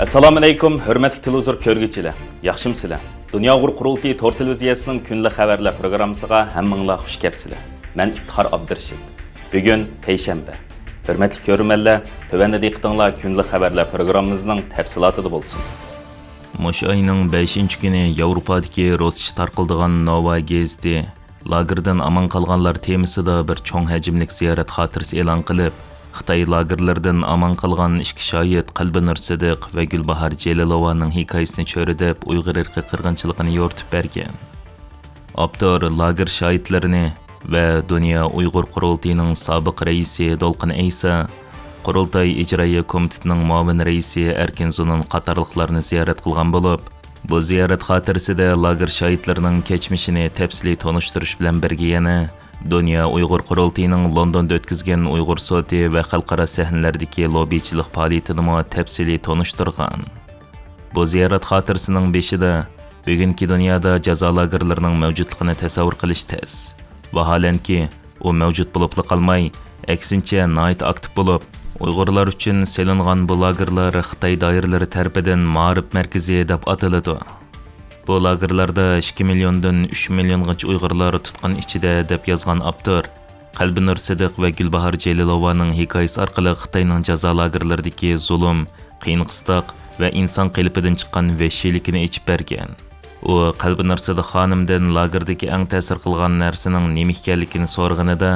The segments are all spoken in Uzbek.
Assalomu alaykum, hurmatli televizor ko'rguvchilar. Yaxshimsizlar? Dunyo qurultiyi to'r televiziyasining kunlik xabarlar programmasiga hammanglar xush kelibsizlar. Men İftihar Abdurashid. Bugun payshanba. Hurmatli ko'rmanlar, tövəndə diqqətinizlər kunlik xabarlar programmamızning tafsilotida bo'lsin. Mush ayning 5-kuni Yevropadagi Ruscha tarqaldigan Nova gazeti lagerdan aman qolganlar temasida bir cho'ng hajmlik ziyorat xotirasi e'lon qilib, Xitoy lagerlardan aman qolgan ikki shoir Qalbinur Sidiq va Gulbahor Jelilovaning hikoyasini cho'ridib, Uyg'ur irqi qirg'inchiligini yoritib bergan. Avtor lager shoirlarini va Dunyo Uyg'ur qurultiyining sobiq raisi Dolqin Aysa, Qurultay ijroiya komitetining muavin raisi Erkin Zunun qatorliqlarni ziyorat qilgan bo'lib, bu ziyorat xotirasida lager shoirlarining kechmishini tafsiliy tonishtirish bilan birga yana Dunyo Uyg'ur qurultiyining Londonda o'tkazgan Uyg'ur soti va xalqaro sahnalardagi lobbichilik faoliyatini tafsiliy tonishtirgan. Bu ziyorat xotirasining beshida bugungi dunyoda jazo lagerlarining mavjudligini tasavvur qilish tez. Vaholanki, u mavjud bo'lib qolmay, aksincha nihoyat aktiv bo'lib, Uyg'urlar uchun selingan bu lagerlar Xitoy doiralari tarafidan ma'rif markazi deb ataladi. Bu lagerlarda 2 milliondan 3 milliongacha Uyg'urlar tutqun ichida deb yozgan avtor Qalbinur Sidiq va Gulbahor Jelilovaning hikoyasi orqali Xitoyning jazo lagerlaridagi zulm, qiyin-qistoq va inson qalbidan chiqqan vahshiylikni ichib bergan. U Qalbinur Sidiq xonimdan lagerdagi eng ta'sir qilgan narsaning nima ekanligini so'raganida,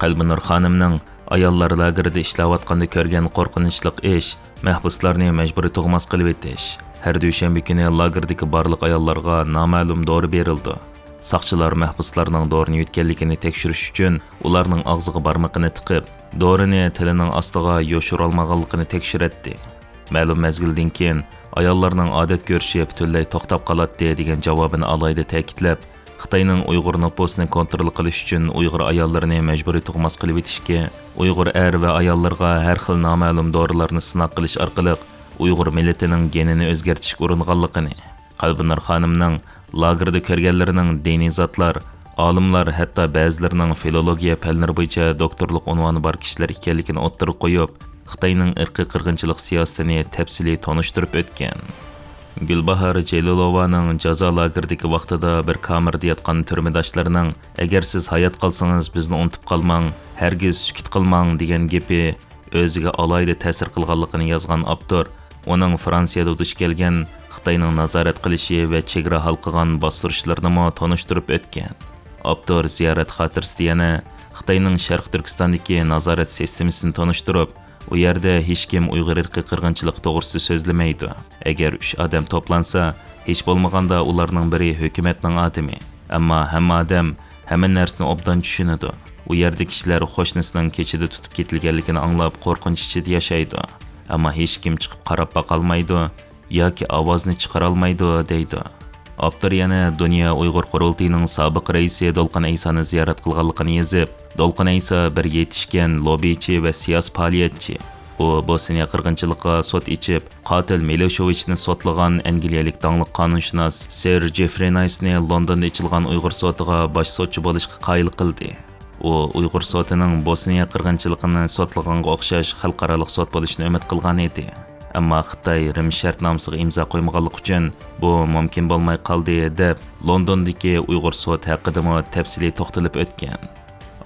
Qalbinur xonimning ayollar lagerida ishlayotganda ko'rgan qo'rqinchli ish, mahbuslarni majburiy tug'mas qilib etish. Her dushanba kuni lagerdagi barliq ayollarga noma'lum dori berildi. Saqchilar mahbuslarning dorini yutganligini tekshirish uchun ularning og'ziga barmoqini tiqib, dorini tilining ostiga yoshira olmaganligini tekshiratdi. Ma'lum mezgildan keyin ayollarning odat ko'rishi butunlay to'xtab qoladi degan javobini alayda ta'kidlab, Xitoyning Uyg'ur nopusini kontrol qilish uchun Uyg'ur ayollarini majburiy tug'mas qilib etishga, Uyg'ur er va ayollarga har xil noma'lum dorilarni sinab qilish orqali Uyg'ur millatining genini o'zgartishga uringanligini, Qalbinur xonimning lagerda ko'rganlarining diniy zotlar, olimlar, hatto ba'zilarining filologiya fanlari bo'yicha doktorlik unvoni bor kishilar ekanligini o'ttirib qo'yib, Xitoyning irqiy qirg'inchilik siyosatini tafsiliy tonishtirib o'tgan. Gulbahor Jelilovaning jazo lageridagi vaqtida bir kamerda yotgan turmadoshlarining "Agar siz hayot qolsangiz bizni unutib qolmang, hargiz sukut qilmang" degan gapi o'ziga alayda ta'sir qilganligini yozgan avtor, uning Fransiyada duch kelgan Xitoyning nazorat qilishi va chegara hal qilgan bostirishlarni tonishtirib o'tgan. Avtor ziyorat xotirasida yana Xitoyning Sharq Turkistondagi nazorat sistemasini tonishtirib, u yerda hech kim Uyg'ur irqi qirg'inchilik to'g'risida so'zlamaydi. Agar 3 odam to'plansa, hech bo'lmaganda ularning biri hukumatning odami. Ammo hamma odam hamma narsani obdan tushunadi. U yerda kishilar qo'shnisining kechida tutib ketilganligini anglab qo'rqinch ichida yashaydi. Ammo hech kim chiqib qarab boqolmaydi yoki ovozni chiqara olmaydi deydi. Avtor yana Dunyo Uyg'ur qurultiyining sobiq raisi Dolqin Aysani ziyorat qilganligini yozib, Dolqin Aysa bir yetishgan lobbichi va siyosiy faoliyatchi. U Bosniya qirg'inchiligiga sud ichib, qotil Miloševichni sotlagan angliyalik dangliq qonunshunos Sir Jeffrey Nice'ni Londonda ichilgan Uyg'ur sotiga bosh sotchi bo'lishga qoyil qildi. U Uyg'ur sotining Bosniya qirg'inchiligini sotlaganga o'xshash xalqaro sot bo'lishini umid qilgan edi. Ammo Xitoy Rim shartnomasiga imzo qo'ymaganlik uchun bu mumkin bo'lmay qoldi deb Londondagi Uyg'ur soti haqida tafsiliy to'xtalib o'tgan.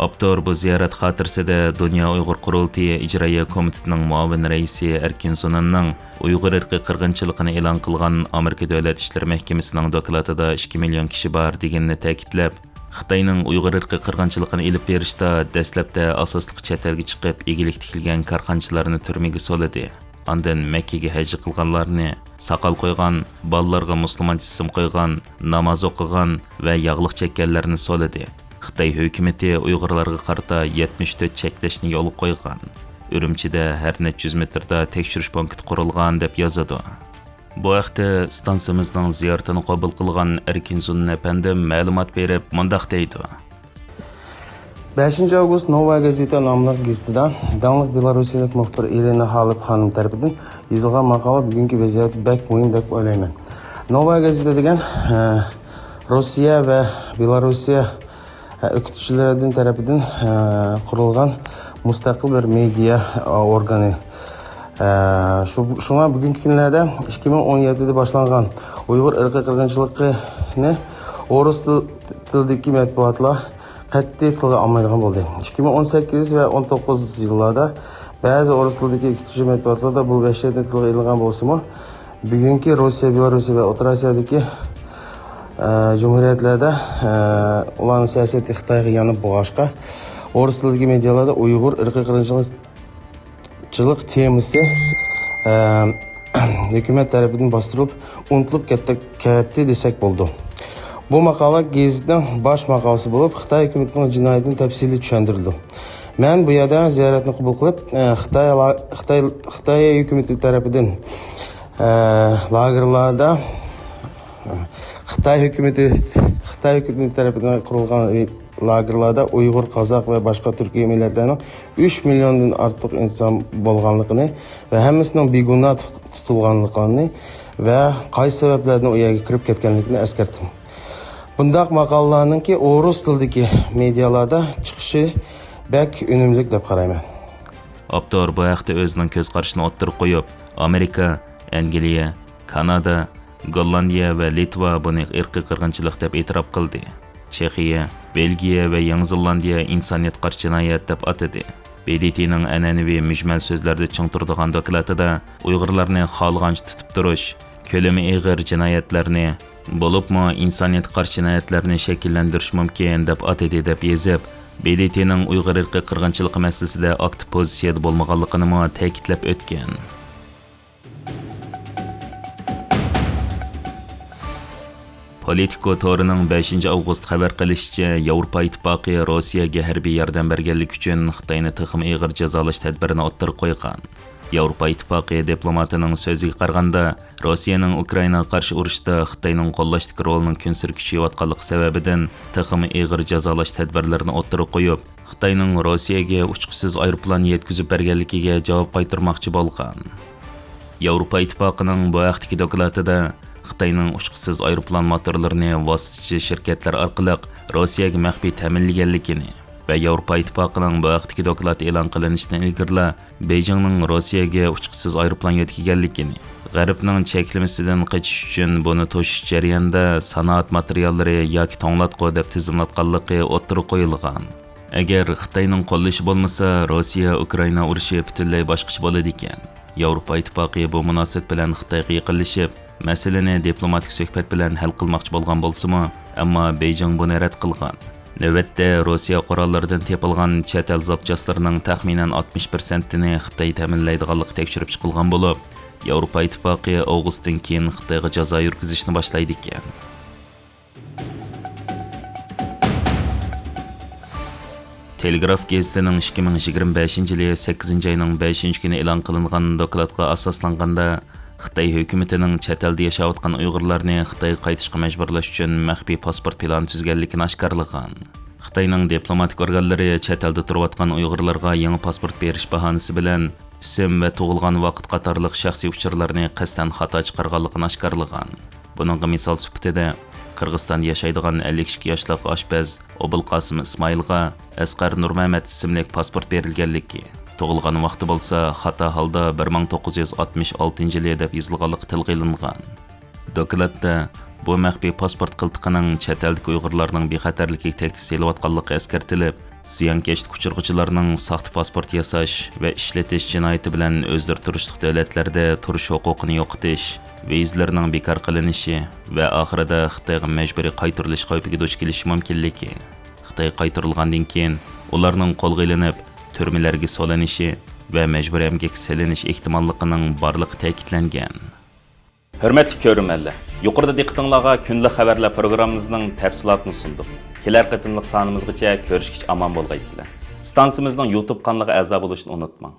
Avtor bu ziyorat xotirasida Dunyo Uyg'ur qurultiyi ijroiya komitetining muavin raisi Erkin Zununning Uyg'ur irqi qirg'inchiligini e'lon qilgan Amerika Davlat ishlar mahkamasining dokladida 2 million kishi bor deganini ta'kidlab, Xitoyning Uyg'ur irqi qirg'inchiligini ilib berishda dastlabda asosliq chet elga chiqib egilik tikilgan korxonchilarni turmaga soladi. Ondan Makkaga haj qilganlarni, soqol qo'ygan, bolalarga musulmoncha ism qo'ygan, namoz o'qigan va yog'liq chekkanlarni soladi. Xitoy hukumati Uyg'urlarga qarata 74 cheklashni yo'l qo'ygan. Urumchida har necha 100 metrda tekshirish punkti qurilgan deb yozadi. Bu vaqtda stansiyamizning ziyoratini qabul qilgan Erkin Zunun apandim ma'lumot berib, mundaq deydi. 5 avgust Nova gazeta nomli gazetida dangliq belarusiyalik muxbir Irina Halip xonim tarafidan yozilgan maqola bugungi vaziyat bak muhim deb o'ylayman. Nova gazeta degan Rossiya va Belorusiya o'qituvchilarining tarafidan qurilgan mustaqil bir media organi. Şuna bugünkü günlerde 2017'de başlanğan Uyghur irqi qirg'inchiligini o'ris tilidagi matbuotlar qat'iy tilga olmaydigan bo'ldi. 2018 ve 19 yıllarda bazı o'ris tilidagi ikkinchi matbuotlarda bu vahshatli tilga ilingan bo'lsa-mu, bugungi Rossiya, Belarus ve O'rta Osiyodagi Cumhuriyetlarda ularning siyosati Xitoyga yanib bo'lg'ashqa o'ris tilidagi medialarda Uyg'ur irqi qirg'inchilik temasi hükümet tarafından bastırılıp unutilib ketdi desek bo'ldi. Bu maqola gazetning baş maqolasi bo'lib, Xitoy hukumatining jinoyatini tafsili tushuntirildi. Men bu yerda ziyoratni qabul qilib, Xitoy hukumati tarafından lagerlarda Xitoy hukumati tarafından qurilgan lagerlarda Uyg'ur, Qozoq ve başka Türkiye milletlerinin 3 milyondan artıq insan bo'lganligini ve hammasining begunoh tutilganligini ve qaysi sebeplerden o yerga kirib ketganligini eskartdim. Bundaq maqolalarninki o'ris tilidagi medialarda chiqishi bek unumli deb qarayman. Abdur bu haqda o'zining ko'z qarashini o'ttirib qo'yib, Amerika, Angliya, Kanada, Gollandiya ve Litva buni irqiy qirg'inchilik deb e'tirof qildi. Çexiya, Belgiya ve Yangi Zelandiya insoniyat qarshi jinoyat deb atadi. BDT'ning an'anaviy mujmal so'zlarda ching turadigan dokladida Uyg'urlarni xohlagancha tutib turish, ko'lami og'ir jinoyatlarni bo'libmi insoniyat qarshi jinoyatlarni shakllantirish mumkin deb atadi deb yozib, BDT'ning Uyg'ur irqiy qirg'inchiligi masalasida aktiv pozitsiyada bo'lmaganligini ta'kidlab o'tgan. Politico to'rining 5 avgust xabar qilishicha, Yevropa Ittifoqi Rossiyaga harbiy yordam berganlik uchun Xitoyni texim og'ir jazolash tadbirini o'ttirib qo'ygan. Yevropa Ittifoqi diplomatining so'ziga qaraganda, Rossiyaning Ukrainaga qarshi urushda Xitoyning qo'llashdagi rolining kunsir kuchayotganligi sababidan texim og'ir jazolash tadbirlarini o'ttirib qo'yib, Xitoyning Rossiyaga uchqusiz aeroplan yetkazib berganligiga javob qaytarmoqchi bo'lgan. Yevropa Ittifoqining bu vaqtdagi dokladida Xitoyning uchqusiz aeroplan motorlarini vositachi shirkatlar orqali Rossiyaga maxfiy ta'minlaganligini va Yevropa Ittifoqining bu vaqtdagi doklad e'lon qilinishidan ilgari Beijingning Rossiyaga uchqusiz aeroplan yetkazganligini, G'arbning cheklamasidan qochish uchun buni to'sish jarayonida sanoat materiallari yoki to'nglatqu deb tizimlatganligi o'ttirib qo'yilgan. Agar Xitoyning qo'llashi bo'lmasa, Rossiya Ukraina urushi butunlay boshqacha bo'ladi ekan. Yevropa Ittifoqi bu munosabat bilan Xitoyga yaqinlashib, masalani diplomatik suhbat bilan hal qilmoqchi bo'lgan bo'lsa-mu, ammo Beijing buni rad qilgan. Navbatda Rossiya qurollaridan tepilgan chet el zapchastlarining taxminan 60%ni Xitoy ta'minlaydiganligi tekshirib chiqilgan bo'lib, Yevropa Ittifoqi avgustdan keyin Xitoyga jazo yurgizishni boshlaydi ekan. Telegraf gazetining 2025-yili 8-oyning 5-kuni e'lon qilingan dokladga asoslanganda, Xitoy hukumatining chet elda yashayotgan Uyg'urlarni Xitoyga qaytishga majburlash uchun maxfiy pasport plani tuzganligini oshkorlagan. Xitoyning diplomatik organlari chet elda turayotgan Uyg'urlarga yangi pasport berish bahonasi bilan ism va tug'ilgan vaqt qatorliq shaxsiy uchurlarni qasddan xato chiqarganligini oshkorlagan. Buning misol sifatida Qirg'izistonda yashaydigan 52 yoshli oshpaz Obulqosim Ismoilga Asqar Nurmamat ismli pasport berilganligi, tug'ilgan vaqti bo'lsa xato holda 1966-yil deb yozilganligi tilga ilingan. Dokladda bu maxfiy pasport qiltiqining chet eldagi Uyg'urlarning bexatarligiga tahdid selayotganligi eskartilib, ziyonkashlik uchirg'uvchilarning soxta pasport yasash va ishlatish jinoyati bilan o'zgartirishli davlatlarda turish huquqini yo'qotish, vizlarning bekor qilinishi va oxirida Xitoyga majburiy qaytarilish xavfiga duch kelishi mumkinligi, Xitoy qaytarilgandan keyin ularning qo'lga ilinib turmalarga solinishi va majburiy emgak selinish ehtimolligining borligi ta'kidlangan. Hürmetli ko'rmanlar, yuqorida diqqatingizga kunlik xabarlar programmamizning tafsilotini sundik. Kelar qatimliq sonimizgacha ko'rishgich omon bo'lgaysizlar. Stansiyamizning YouTube kanaliga a'zo bo'lishni unutmang.